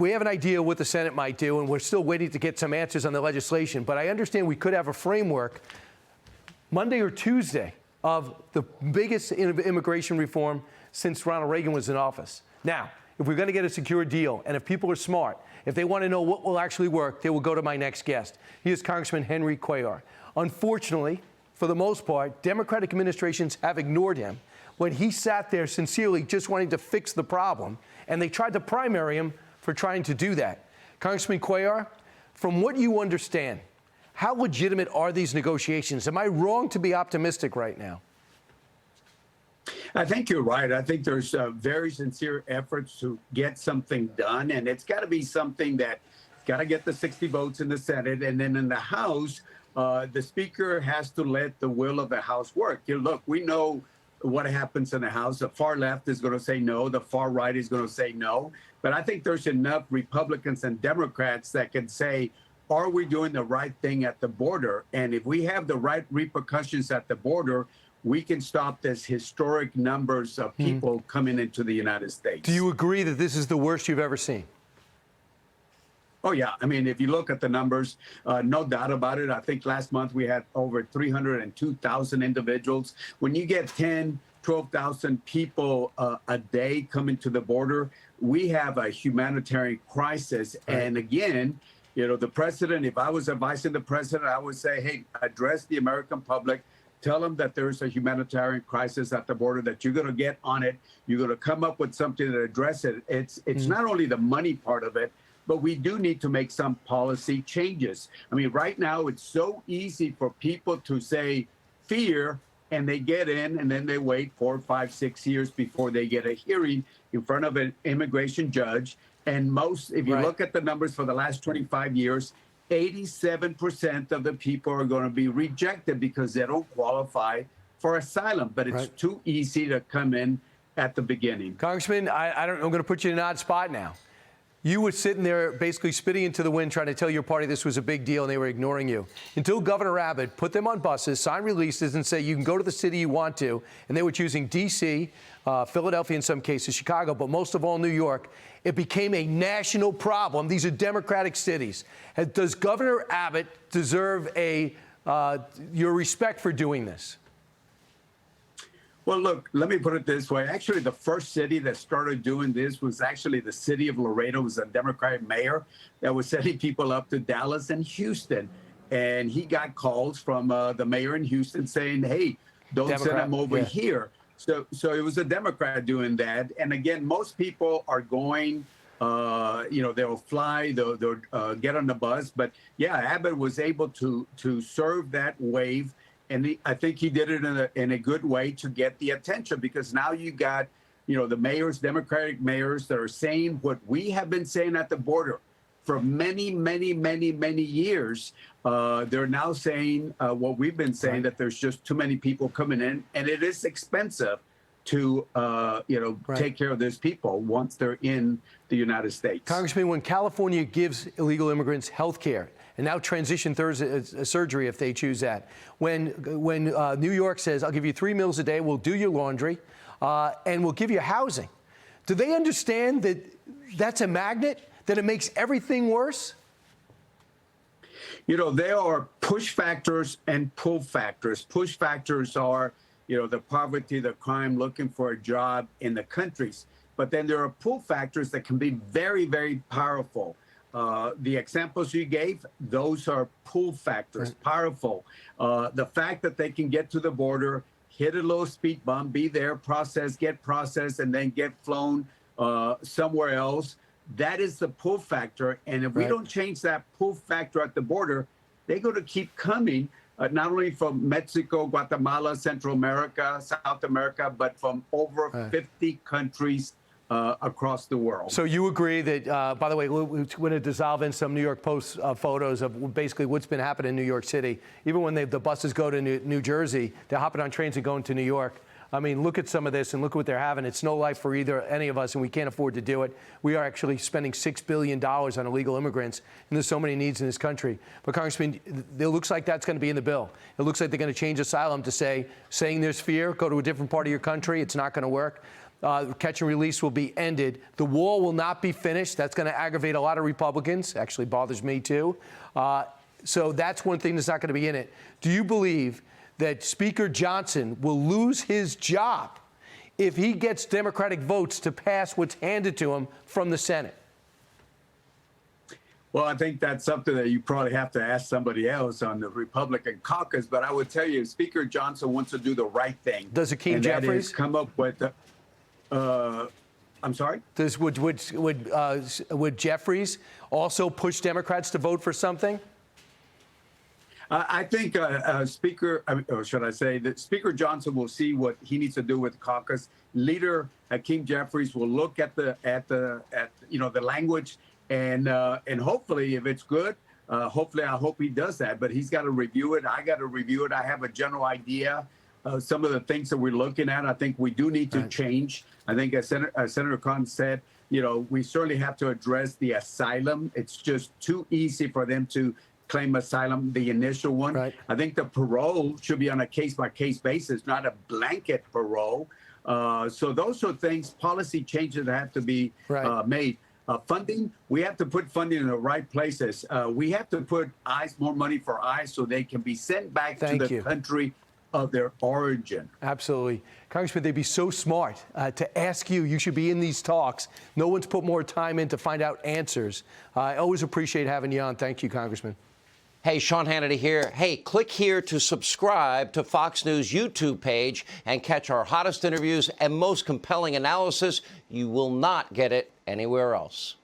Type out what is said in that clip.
We have an idea what the Senate might do, and we're still waiting to get some answers on the legislation. But I understand we could have a framework Monday or Tuesday of the biggest immigration reform since Ronald Reagan was in office. Now, if we're going to get a secure deal, and if people are smart, if they want to know what will actually work, they will go to my next guest. He is Congressman Henry Cuellar. Unfortunately, for the most part, Democratic administrations have ignored him when he sat there sincerely just wanting to fix the problem, and they tried to primary him for trying to do that. Congressman Cuellar, from what you understand, how legitimate are these negotiations? Am I wrong to be optimistic right now? I think you're right. I think there's very sincere efforts to get something done, and it's got to be something that got to get the 60 votes in the Senate, and then in the House, the Speaker has to let the will of the House work. Look, we know what happens in the House. The far left is going to say no. The far right is going to say no. But I think there's enough Republicans and Democrats that can say, are we doing the right thing at the border? And if we have the right repercussions at the border, we can stop this historic numbers of people coming into the United States. Do you agree that this is the worst you've ever seen? Oh, yeah. I mean, if you look at the numbers, no doubt about it. I think last month we had over 302,000 individuals. When you get 10, 12,000 people a day coming to the border, we have a humanitarian crisis. Right. And again, you know, the president, if I was advising the president, I would say, hey, address the American public. Tell them that there's a humanitarian crisis at the border, that you're going to get on it. You're going to come up with something to address it. It's not only the money part of it, but we do need to make some policy changes. I mean, right now, it's so easy for people to say fear, and they get in, and then they wait 4, 5, 6 years before they get a hearing in front of an immigration judge. And most, if you look at the numbers for the last 25 years, 87% of the people are going to be rejected because they don't qualify for asylum. But it's too easy to come in at the beginning. Congressman, I'm going to put you in an odd spot now. You were sitting there basically spitting into the wind trying to tell your party this was a big deal, and they were ignoring you until Governor Abbott put them on buses, signed releases, and say you can go to the city you want to. And they were choosing D.C., Philadelphia in some cases, Chicago, but most of all New York. It became a national problem. These are Democratic cities. Does Governor Abbott deserve your respect for doing this? Well, look, let me put it this way. Actually, the first city that started doing this was actually the city of Laredo. It was a Democratic mayor that was sending people up to Dallas and Houston. And he got calls from the mayor in Houston saying, hey, don't send them over here. So it was a Democrat doing that. And again, most people are going, they'll fly, they'll get on the bus. But yeah, Abbott was able to serve that wave. And I think he did it in a good way to get the attention, because now you got, the mayors, Democratic mayors, that are saying what we have been saying at the border for many, many, many, many years. They're now saying what we've been saying, that there's just too many people coming in, and it is expensive to, take care of those people once they're in the United States. Congressman, when California gives illegal immigrants health care, and now transition surgery if they choose that. When New York says, I'll give you 3 meals a day, we'll do your laundry, and we'll give you housing. Do they understand that that's a magnet, that it makes everything worse? There are push factors and pull factors. Push factors are, the poverty, the crime, looking for a job in the countries. But then there are pull factors that can be very, very powerful. The examples you gave, those are pull factors, powerful. The fact that they can get to the border, hit a little speed bump, be there, get processed, and then get flown somewhere else. That is the pull factor. And if we don't change that pull factor at the border, they're going to keep coming, not only from Mexico, Guatemala, Central America, South America, but from over 50 countries across the world. So you agree that, by the way, we're going to dissolve in some New York Post photos of basically what's been happening in New York City. Even when the buses go to New Jersey, they're hopping on trains and going to New York. I mean, look at some of this and look what they're having. It's no life for any of us, and we can't afford to do it. We are actually spending $6 billion on illegal immigrants, and there's so many needs in this country. But, Congressman, it looks like that's going to be in the bill. It looks like they're going to change asylum to saying there's fear, go to a different part of your country. It's not going to work. catch and release will be ended. The wall will not be finished. That's going to aggravate a lot of Republicans. Actually bothers me, too. So that's one thing that's not going to be in it. Do you believe that Speaker Johnson will lose his job if he gets Democratic votes to pass what's handed to him from the Senate? Well, I think that's something that you probably have to ask somebody else on the Republican caucus. But I would tell you, Speaker Johnson wants to do the right thing. Does Hakeem Jeffries that is come up with? I'm sorry. Would Jeffries also push Democrats to vote for something? I think Speaker, or should I say that Speaker Johnson will see what he needs to do with the caucus. Leader Hakeem Jeffries will look at the language and hopefully, if it's good, I hope he does that. But he's got to review it. I got to review it. I have a general idea of some of the things that we're looking at. I think we do need to change. I think as Senator Khan said, we certainly have to address the asylum. It's just too easy for them to claim asylum, the initial one. Right. I think the parole should be on a case-by-case basis, not a blanket parole. So those are things, policy changes that have to be made. Funding, we have to put funding in the right places. We have to put more money for ICE so they can be sent back to the country of their origin. Absolutely. Congressman, they'd be so smart to ask you. You should be in these talks. No one's put more time in to find out answers. I always appreciate having you on. Thank you, Congressman. Hey, Sean Hannity here. Hey, click here to subscribe to Fox News YouTube page and catch our hottest interviews and most compelling analysis. You will not get it anywhere else.